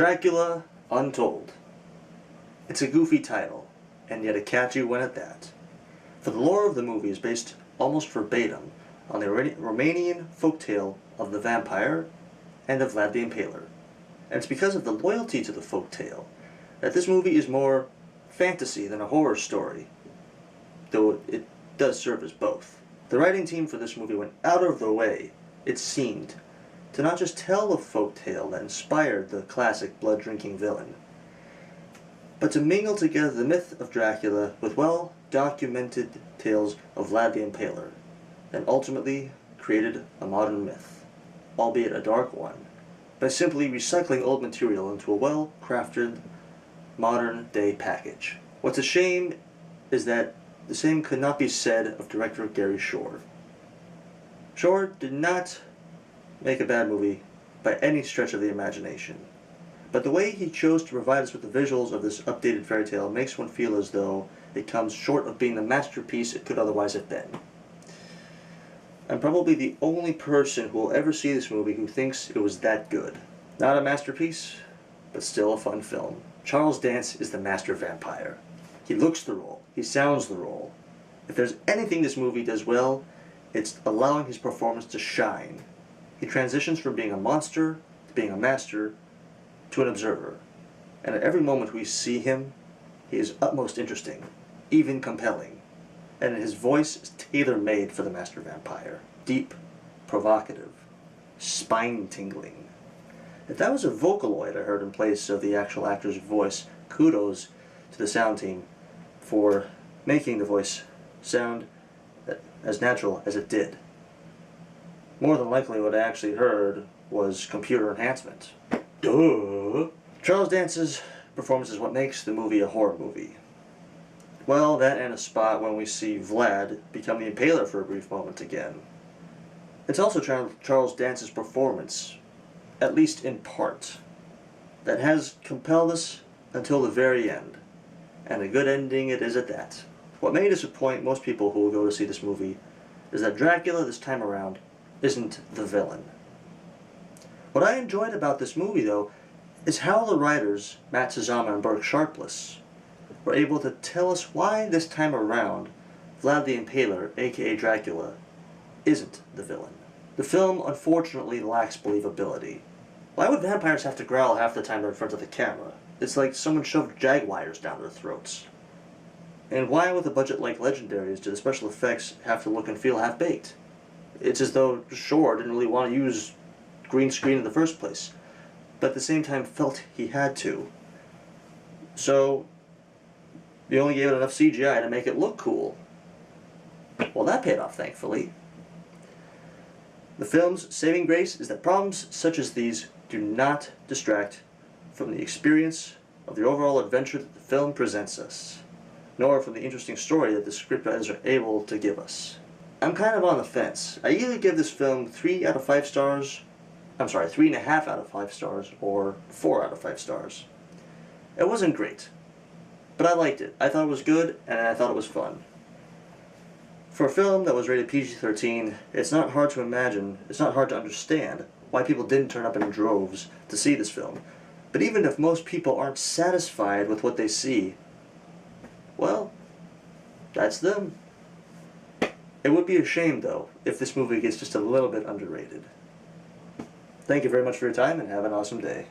Dracula Untold. It's a goofy title, and yet a catchy one at that. For the lore of the movie is based almost verbatim on the Romanian folktale of the vampire and of Vlad the Impaler. And it's because of the loyalty to the folktale that this movie is more fantasy than a horror story, though it does serve as both. The writing team for this movie went out of their way, it seemed, to not just tell a folktale that inspired the classic blood-drinking villain, but to mingle together the myth of Dracula with well-documented tales of Vlad the Impaler, and ultimately created a modern myth, albeit a dark one, by simply recycling old material into a well-crafted, modern-day package. What's a shame is that the same could not be said of director Gary Shore. Shore did not make a bad movie by any stretch of the imagination, but the way he chose to provide us with the visuals of this updated fairy tale makes one feel as though it comes short of being the masterpiece it could otherwise have been. I'm probably the only person who will ever see this movie who thinks it was that good. Not a masterpiece, but still a fun film. Charles Dance is the master vampire. He looks the role. He sounds the role. If there's anything this movie does well, it's allowing his performance to shine. He transitions from being a monster to being a master to an observer. And at every moment we see him, he is utmost interesting, even compelling. And his voice is tailor-made for the master vampire. Deep, provocative, spine-tingling. If that was a Vocaloid I heard in place of the actual actor's voice, kudos to the sound team for making the voice sound as natural as it did. More than likely what I actually heard was computer enhancement. Duh! Charles Dance's performance is what makes the movie a horror movie. Well, that and a spot when we see Vlad become the Impaler for a brief moment again. It's also Charles Dance's performance, at least in part, that has compelled us until the very end. And a good ending it is at that. What may disappoint most people who will go to see this movie is that Dracula this time around isn't the villain. What I enjoyed about this movie, though, is how the writers, Matt Sazama and Burke Sharpless, were able to tell us why this time around Vlad the Impaler, aka Dracula, isn't the villain. The film unfortunately lacks believability. Why would vampires have to growl half the time they're in front of the camera? It's like someone shoved jaguars down their throats. And why with a budget like Legendary's do the special effects have to look and feel half-baked? It's as though Shore didn't really want to use green screen in the first place, but at the same time felt he had to. So, they only gave it enough CGI to make it look cool. Well, that paid off, thankfully. The film's saving grace is that problems such as these do not distract from the experience of the overall adventure that the film presents us, nor from the interesting story that the scriptwriters are able to give us. I'm kind of on the fence. I either give this film 3 out of 5 stars, 3.5 out of 5 stars, or 4 out of 5 stars. It wasn't great, but I liked it. I thought it was good, and I thought it was fun. For a film that was rated PG-13, it's not hard to understand why people didn't turn up in droves to see this film. But even if most people aren't satisfied with what they see, well, that's them. It would be a shame, though, if this movie gets just a little bit underrated. Thank you very much for your time, and have an awesome day.